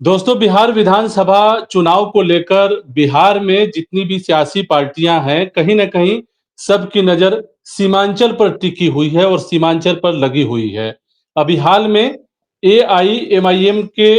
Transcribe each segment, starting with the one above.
दोस्तों, बिहार विधानसभा चुनाव को लेकर बिहार में जितनी भी सियासी पार्टियां हैं, कहीं न कहीं सबकी नज़र सीमांचल पर टिकी हुई है और सीमांचल पर लगी हुई है। अभी हाल में एआईएमआईएम के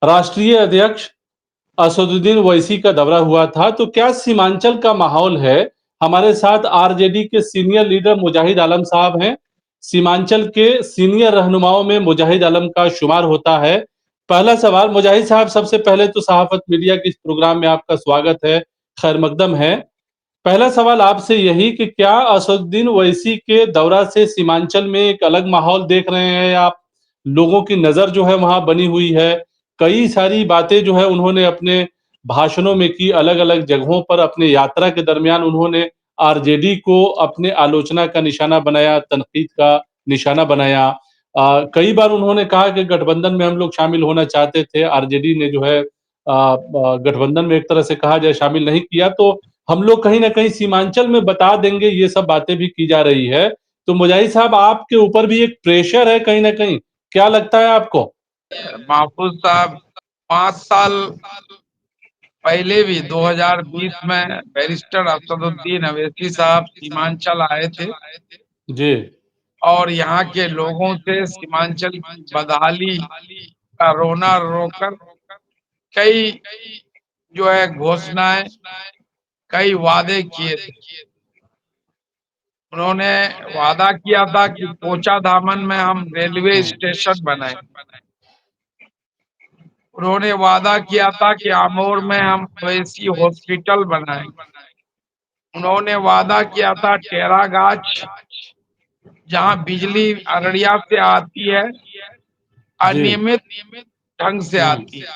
राष्ट्रीय अध्यक्ष असदुद्दीन ओवैसी का दौरा हुआ था, तो क्या सीमांचल का माहौल है? हमारे साथ आरजेडी के सीनियर लीडर मुजाहिद आलम साहब हैं। सीमांचल के सीनियर रहनुमाओं में मुजाहिद आलम का शुमार होता है। पहला सवाल मुजाहिद साहब, सबसे पहले तो सहाफ़त मीडिया के इस प्रोग्राम में आपका स्वागत है, खैर मकदम है। पहला सवाल आपसे यही कि क्या असदुद्दीन ओवैसी के दौरा से सीमांचल में एक अलग माहौल देख रहे हैं आप? लोगों की नज़र जो है वहाँ बनी हुई है। कई सारी बातें जो है उन्होंने अपने भाषणों में की, अलग-अलग जगहों पर अपने यात्रा के दरमियान उन्होंने आरजेडी को अपने आलोचना का निशाना बनाया, तनकीद का निशाना बनाया। कई बार उन्होंने कहा कि गठबंधन में हम लोग शामिल होना चाहते थे, आरजेडी ने जो है गठबंधन में एक तरह से कहा जाए शामिल नहीं किया, तो हम लोग कहीं न कहीं सीमांचल में बता देंगे, ये सब बातें भी की जा रही है। तो मुजाहिद साहब, आपके ऊपर भी एक प्रेशर है कहीं न कहीं, क्या लगता है आपको? महफूज साहब 5 साल पहले भी 2020 में बैरिस्टर असदुद्दीन अवैसी साहब सीमांचल आए थे जी। और यहाँ के लोगों से सीमांचल की बदहाली का रोना रोकर कई जो है घोषणाएं, कई वादे किए थे। उन्होंने वादा किया था कि पोचा दामन में हम रेलवे स्टेशन बनाएंगे। उन्होंने वादा किया था कि आमोर में हम ओवैसी हॉस्पिटल बनाएंगे। उन्होंने वादा किया था टेरागाछ, जहां बिजली अररिया से आती है, जी। अनियमित ढंग से हुँ। आती है,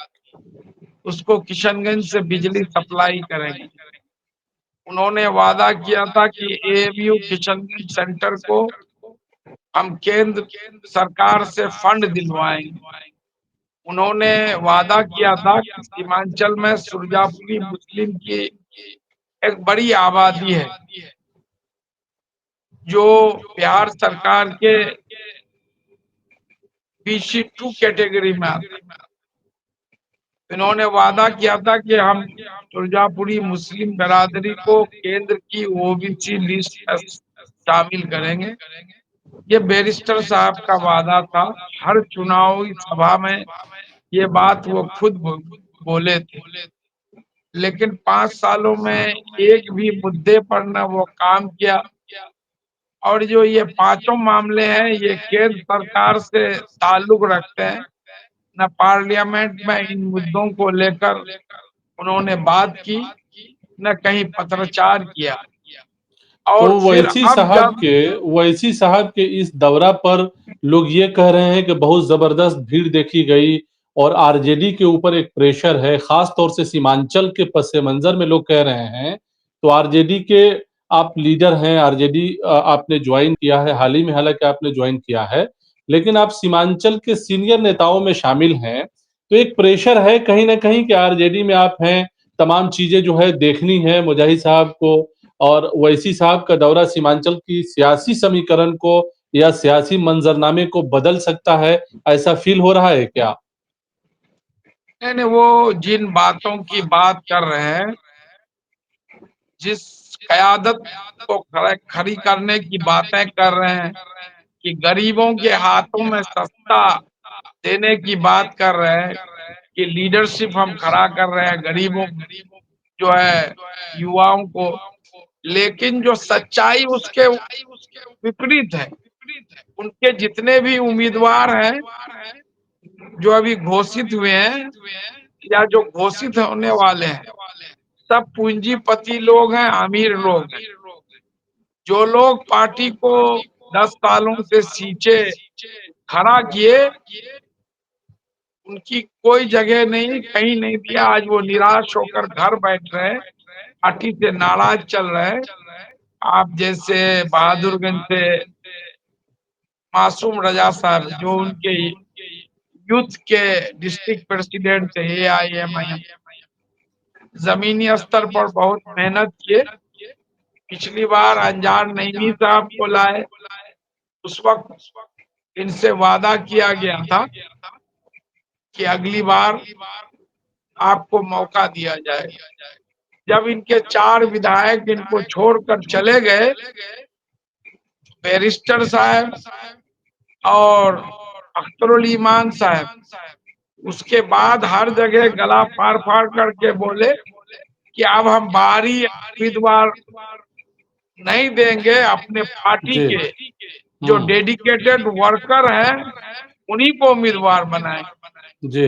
उसको किशनगंज से बिजली सप्लाई करेंगे। उन्होंने वादा किया था कि एएमयू किशनगंज सेंटर को हम केंद्र सरकार से फंड दिलवाएंगे। उन्होंने वादा किया था कि सीमांचल में सुरजापुरी मुस्लिम की एक बड़ी आबादी है जो बिहार सरकार के BC2 कैटेगरी में आता है। इन्होंने वादा किया था कि हम सुरजापुरी मुस्लिम बिरादरी को केंद्र की ओबीसी लिस्ट में शामिल करेंगे। ये बैरिस्टर साहब का वादा था। हर चुनावी सभा में ये बात वो खुद बोले थे, लेकिन 5 सालों में एक भी मुद्दे पर न वो काम किया। और जो ये पांचों मामले हैं, ये केंद्र सरकार से ताल्लुक रखते हैं। न पार्लियामेंट में इन मुद्दों को लेकर उन्होंने बात की, न कहीं पत्रचार किया। तो और फिर अब जब ओवैसी साहब के इस दौरा पर लोग ये कह रहे हैं कि बहुत ज़बरदस्त भीड़ देखी गई और आरजेडी के ऊपर एक प्रेशर है, ख़ास तौर से सीमांचल के पस मंज़र में लोग कह रहे हैं। तो आरजेडी के आप लीडर हैं, आरजेडी आपने जॉइन किया है, हाल ही में हालाँकि आपने जॉइन किया है, लेकिन आप सीमांचल के सीनियर नेताओं में शामिल हैं। तो एक प्रेशर है कहीं न कहीं कि आरजेडी में आप हैं, तमाम चीज़ें जो है देखनी है मुजाहिद साहब को और ओवैसी साहब का दौरा सीमांचल की सियासी समीकरण को या सियासी मंजरनामे को बदल सकता है, ऐसा फ़ील हो रहा है क्या? नहीं, वो जिन बातों की बात कर रहे हैं, जिस कयादत को खड़ी करने की बातें कर रहे हैं, कि गरीबों के हाथों में सस्ता देने की बात कर रहे हैं, कि लीडरशिप हम खड़ा कर रहे हैं गरीबों जो है युवाओं को, लेकिन जो सच्चाई उसके विपरीत है। उनके जितने भी उम्मीदवार हैं जो अभी घोषित हुए हैं या जो घोषित होने वाले हैं, सब पूंजीपति लोग हैं, अमीर लोग हैं। जो लोग पार्टी को 10 सालों से सींचे खड़ा किए, उनकी कोई जगह नहीं, कहीं नहीं दिया। आज वो निराश होकर घर बैठ रहे हैं, पार्टी से नाराज चल रहे हैं। आप जैसे बहादुरगंज से मासूम रजा साहब, जो उनके यूथ के डिस्ट्रिक्ट प्रेसिडेंट थे एआईएमआईएम, जमीनी स्तर पर बहुत मेहनत किए। पिछली बार अंजार नईमी साहब को लाए, उस वक्त इनसे वादा किया गया था कि अगली बार आपको मौका दिया जाए। जब इनके 4 विधायक इनको छोड़कर चले गए, बैरिस्टर साहब और अख्तरुल ईमान साहब, उसके बाद हर जगह गला फाड़ फाड़ करके बोले कि अब हम बाहरी उम्मीदवार नहीं देंगे, अपने पार्टी जी। के जो डेडिकेटेड वर्कर हैं उन्हीं को उम्मीदवार बनाएं। जी।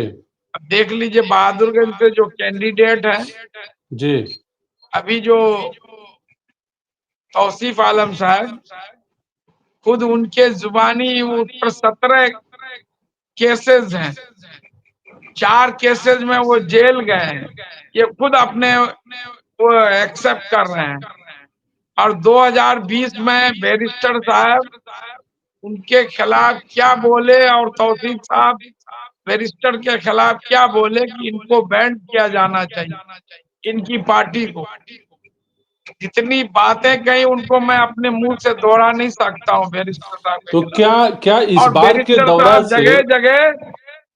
अब देख लीजिए बहादुरगंज से जो कैंडिडेट हैं, जी। अभी जो तौसीफ आलम साहब, खुद उनके जुबानी ऊपर 17 केसेस हैं, 4 केसेस में वो जेल गए हैं, ये खुद अपने वो एक्सेप्ट कर रहे हैं। और 2020 में बैरिस्टर साहब उनके खिलाफ क्या बोले और तौसीफ साहब बैरिस्टर के खिलाफ क्या बोले कि इनको बैंड किया जाना चाहिए, इनकी पार्टी को। जितनी बातें कही उनको मैं अपने मुंह से दोहरा नहीं सकता हूँ बैरिस्टर साहब के तो खिलाफ। क्या इस और बार के बैरिस्टर दौरा साहब से जगह जगह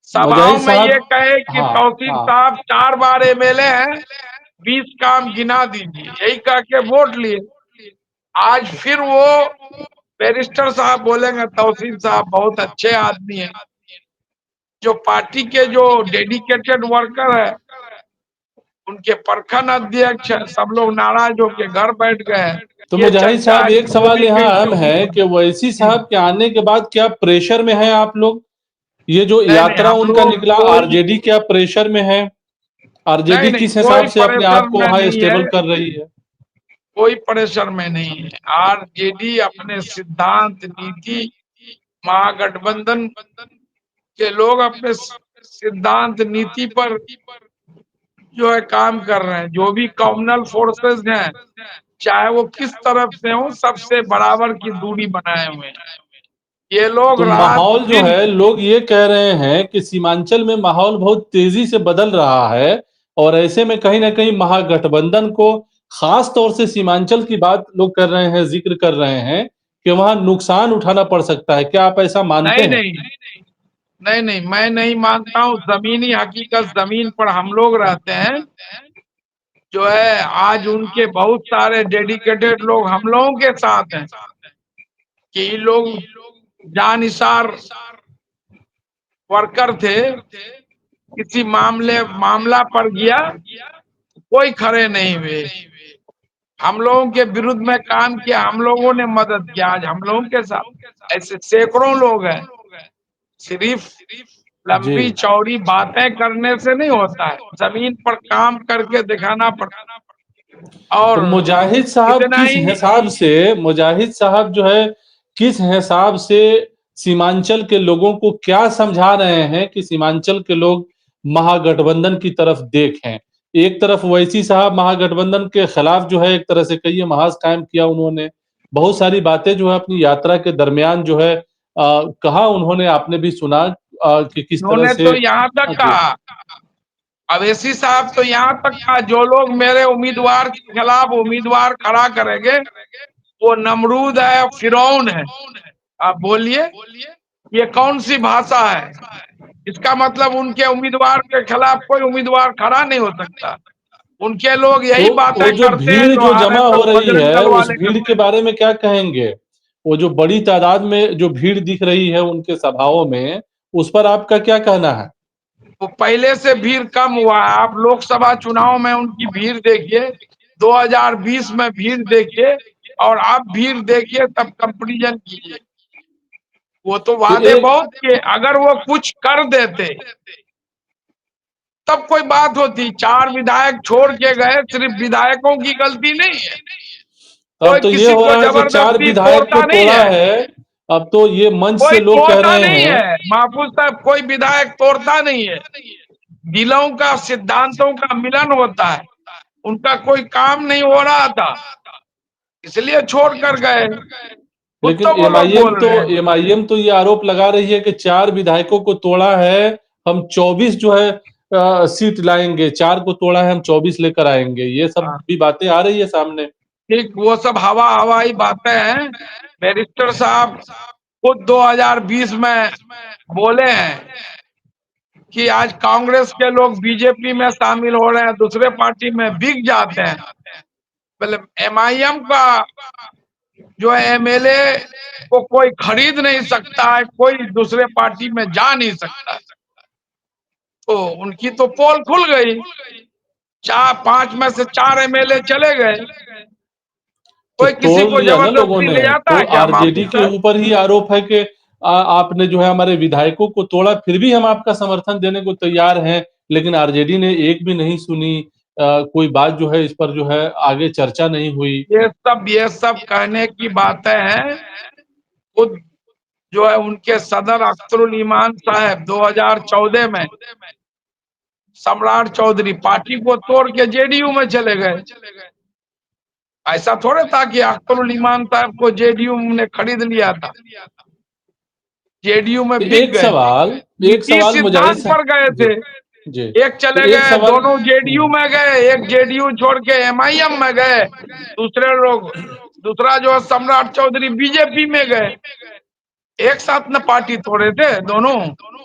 सभाओं मुजाहिद में ये साहब, कहे कि हाँ, तौसीफ हाँ, साहब 4 बार एमएलए हैं, 20 काम गिना दीजिए, यही कह के वोट लिए। आज फिर वो बैरिस्टर साहब बोलेंगे तौसीफ साहब बहुत अच्छे आदमी हैं। जो पार्टी के जो डेडिकेटेड वर्कर है, उनके प्रखंड अध्यक्ष है, सब लोग नाराज होके घर बैठ गए हैं। तो ये मुजाहिद चर्चा साहब, है एक कि सवाल मोदी यहाँ फिर अहम चौकी है पर। कि ओवैसी साहब के आने के बाद क्या प्रेशर में है आप लोग? ये जो नहीं नहीं, यात्रा हम उनका लोग निकला, कोई आरजेडी क्या प्रेशर में है? नहीं आरजेडी नहीं, किस हिसाब कोई से अपने प्रेशर आप को में वहां नहीं है, स्टेबल कर रही है? कोई प्रेशर में नहीं है। आरजेडी अपने सिद्धांत नीति, महागठबंधन के लोग अपने सिद्धांत नीति पर जो है काम कर रहे हैं। जो भी कम्युनल फोर्सेस हैं, चाहे वो किस तरफ से हो, सबसे बराबर की दूरी बनाए हुए हैं। ये लोग तो रात माहौल जो दिन है, लोग ये कह रहे हैं कि सीमांचल में माहौल बहुत तेजी से बदल रहा है और ऐसे में कहीं ना कहीं महागठबंधन को, खास तौर से सीमांचल की बात लोग कर रहे हैं, जिक्र कर रहे हैं कि वहां नुकसान उठाना पड़ सकता है। क्या आप ऐसा मानते नहीं हैं? नहीं नहीं नहीं, मैं नहीं मानता हूँ। जमीनी हकीकत, जमीन पर हम लोग रहते हैं, जो है आज उनके बहुत सारे डेडिकेटेड लोग हम लोगों के साथ हैं कि ये लोग जानिसार वर्कर थे। किसी मामला पड़ गया, कोई खड़े नहीं हुए, हम लोगों के विरुद्ध में काम किया, हम लोगों ने मदद किया। आज हम लोगों के साथ ऐसे सैकड़ों लोग हैं। सिर्फ जी। लंबी चौड़ी बातें करने से नहीं होता है, जमीन पर काम करके दिखाना पड़ता है। तो और मुजाहिद साहब इतना किस ही हिसाब से, मुजाहिद साहब जो है किस हिसाब से सीमांचल के लोगों को क्या समझा रहे हैं कि सीमांचल के लोग महागठबंधन की तरफ देखें? एक तरफ ओवैसी साहब महागठबंधन के खिलाफ जो है एक तरह से कहिए महाज कायम किया उन्होंने। बहुत सारी बातें जो है अपनी यात्रा के दरमियान जो है कहा उन्होंने, आपने भी सुना कि किस तरह उन्होंने से। तो यहाँ तक जी। कहा, अवैसी साहब तो यहाँ तक कहा, जो लोग मेरे उम्मीदवार के खिलाफ उम्मीदवार खड़ा करेंगे वो नमरूद है, फिरौन है। आप बोलिए, ये कौन सी भाषा है? इसका मतलब उनके उम्मीदवार के खिलाफ कोई उम्मीदवार खड़ा नहीं हो सकता। उनके लोग तो यही वो बातें जो करते हैं भीड़ जो जो हाल जमा हो तक रही बजरंग है, दल उस वाले भीड़ करते के हैं। बारे में क्या कहेंगे? वो जो बड़ी तादाद में जो भीड़ दिख रही है उनके सभाओं में, उस पर आपका क्या कहना है? वो पहले से भीड़ कम हुआ है। आप लोकसभा चुनाव में उनकी भीड़ देखिए, 2020 में भीड़ देखिए, और आप भीड़ देखिए, तब कंपैरिजन कीजिए। वो तो तो वादे एक बहुत किए, अगर वो कुछ कर देते तब कोई बात होती। 4 विधायक छोड़ के गए, सिर्फ विधायकों की गलती नहीं है, अब कोई तो ये किसी हो को रहा है कि 4 जबरदस्ती विधायक को तोड़ता नहीं तोड़ा है, है। अब तो ये मंच से कोई लोग कह तोड़ता रहे नहीं हैं। है महफूज साहब, कोई विधायक तोड़ता नहीं है। दिलों का, सिद्धांतों का मिलन होता है। उनका कोई काम नहीं हो रहा था, इसलिए छोड़ कर गए। खुद लेकिन तो वो लोग एमआईएम बोल तो रहे हैं। एमआईएम तो ये आरोप लगा रही है कि 4 विधायकों को तोड़ा है, हम 24 जो है सीट लाएंगे, 4 को तोड़ा है, हम 24 लेकर आएंगे। ये सब हाँ, भी बातें आ रही है सामने। ठीक, वो सब हवाई बातें हैं। बैरिस्टर साहब खुद 2020 में बोले हैं कि आज कांग्रेस के लोग बीजेपी में शामिल हो रहे हैं, दूसरे पार्टी में बिक जाते हैं। मतलब एमआईएम का जो है एमएलए को कोई खरीद नहीं सकता है, कोई दूसरे पार्टी में जा नहीं सकता। तो उनकी तो पोल खुल गई, 5 में से 4 एमएलए चले गए। तो कोई किसी तोड़ को लिया ना लोगों जबरदस्ती ने, ले जाता तो है क्या आरजेडी मामू के सर? ऊपर ही आरोप है कि आपने जो है हमारे विधायकों को तोड़ा, फिर भी हम आपका समर्थन देने को तैयार हैं, लेकिन आरजेडी ने एक भी नहीं सुनी। कोई बात जो है इस पर जो है आगे चर्चा नहीं हुई। ये सब कहने की बातें हैं। खुद जो है उनके सदर अख्तरुल ईमान साहब 2014 में सम्राट चौधरी पार्टी को तोड़ के जेडीयू में चले गए। ऐसा थोड़े था कि अख्तरुल ईमान साहब को जेडीयू ने खरीद लिया था, जेडीयू में तो बिक गए। एक इसी सवाल मुजाहिद सिद्धांत पर गए साहब जी, थे। जी। एक तो चले एक गए, सवाल दोनों जेडीयू में गए, एक जेडीयू छोड़ के एमआईएम में गए, दूसरे लोग, दूसरा जो है सम्राट चौधरी बीजेपी में गए। एक साथ न पार्टी तोड़े थे दोनों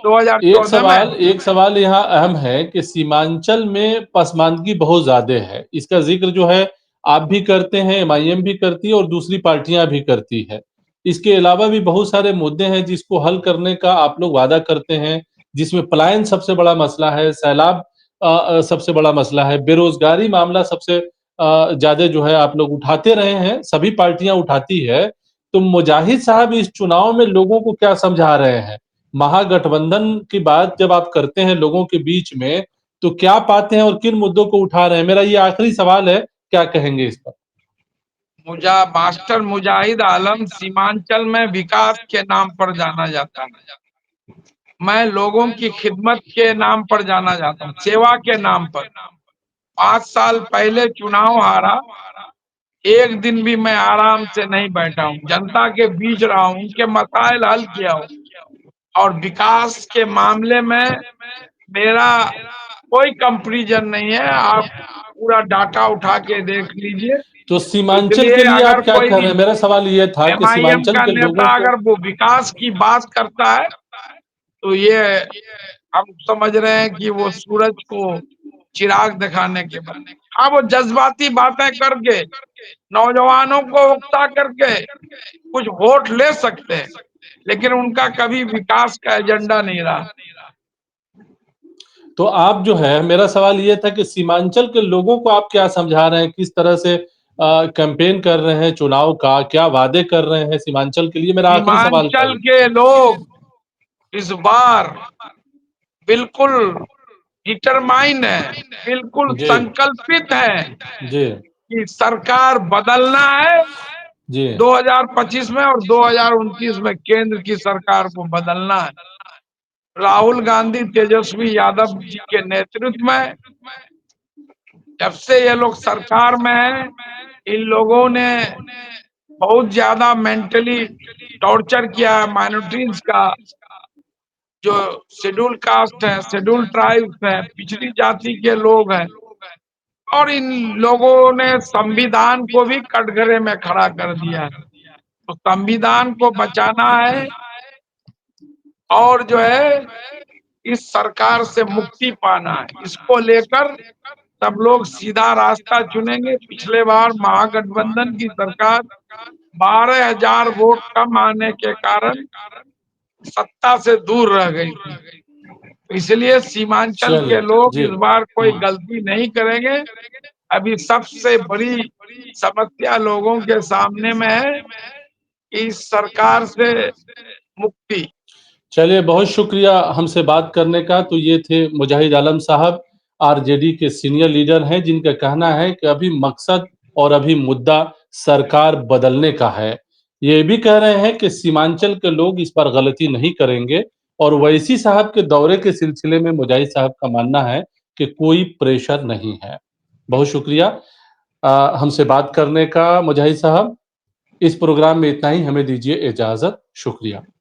2014 में। एक सवाल यहाँ अहम है कि सीमांचल में पसमानदगी बहुत ज़्यादा है। इसका ज़िक्र जो है आप भी करते हैं, एमआईएम भी करती है और दूसरी पार्टियां भी करती है। इसके अलावा भी बहुत सारे मुद्दे हैं जिसको हल करने का आप लोग वादा करते हैं, जिसमें पलायन सबसे बड़ा मसला है, सैलाब सबसे बड़ा मसला है, बेरोजगारी मामला सबसे ज़्यादा जो है आप लोग उठाते रहे हैं, सभी पार्टियां उठाती है। तो मुजाहिद साहब इस चुनाव में लोगों को क्या समझा रहे हैं? महागठबंधन की बात जब आप करते हैं लोगों के बीच में, तो क्या पाते हैं और किन मुद्दों को उठा रहे हैं? मेरा ये आखिरी सवाल है, क्या कहेंगे इस पर? मास्टर मुजाहिद आलम सीमांचल में विकास के नाम पर जाना जाता है। मैं लोगों की खिदमत के नाम पर जाना जाता हूँ, सेवा के नाम पर। 5 साल पहले चुनाव हारा, एक दिन भी मैं आराम से नहीं बैठा हूँ, जनता के बीच रहा हूँ, उनके मसाइल हल किया हूँ। और विकास के मामले में मेरा कोई कंपैरिजन नहीं है। आप पूरा डाटा उठा के देख लीजिए। तो तो सीमांचल इसलिए के लिए अगर आप क्या कह रहे कोई हैं? मेरा सवाल ये था कि एमआईएम सीमांचल का के लोगों नेता को। अगर वो विकास की बात करता है, तो ये हम समझ रहे हैं कि वो सूरज को चिराग दिखाने के बाद, हाँ, वो जज्बाती बातें करके नौजवानों को उकसा करके कुछ वोट ले सकते हैं, लेकिन उनका कभी विकास का एजेंडा नहीं रहा। तो आप जो है, मेरा सवाल ये था कि सीमांचल के लोगों को आप क्या समझा रहे हैं? किस तरह से कैंपेन कर रहे हैं चुनाव का? क्या वादे कर रहे हैं सीमांचल के लिए? मेरा आखिरी सवाल था सीमांचल ये। के लोग इस बार बिल्कुल डिटरमाइन है, बिल्कुल जी, संकल्पित है जी, कि सरकार बदलना है। जी। 2025 में और 2029 में केंद्र की सरकार को बदलना है। राहुल गांधी तेजस्वी यादव जी के नेतृत्व में जब से ये लोग सरकार में हैं, इन लोगों ने बहुत ज्यादा मेंटली टॉर्चर किया है माइनॉरिटीज का, जो शेड्यूल कास्ट है, शेड्यूल ट्राइब्स है, पिछड़ी जाति के लोग हैं। और इन लोगों ने संविधान को भी कटघरे में खड़ा कर दिया है। तो संविधान को बचाना है और जो है इस सरकार से मुक्ति पाना है। इसको लेकर सब लोग सीधा रास्ता चुनेंगे। पिछले बार महागठबंधन की सरकार 12,000 वोट कम आने के कारण सत्ता से दूर रह गई थी। इसलिए सीमांचल के चलिए, लोग जी। इस बार कोई हुँ। गलती नहीं करेंगे। अभी सबसे बड़ी समस्या लोगों के सामने में है कि इस सरकार से मुक्ति। चलिए, बहुत शुक्रिया हमसे बात करने का। तो ये थे मुजाहिद आलम साहब, आरजेडी के सीनियर लीडर हैं, जिनका कहना है कि अभी मकसद और अभी मुद्दा सरकार बदलने का है। ये भी कह रहे हैं कि सीमांचल के लोग इस पर गलती नहीं करेंगे और ओवैसी साहब के दौरे के सिलसिले में मुजाहिद साहब का मानना है कि कोई प्रेशर नहीं है। बहुत शुक्रिया हमसे बात करने का मुजाहिद साहब। इस प्रोग्राम में इतना ही, हमें दीजिए इजाज़त। शुक्रिया।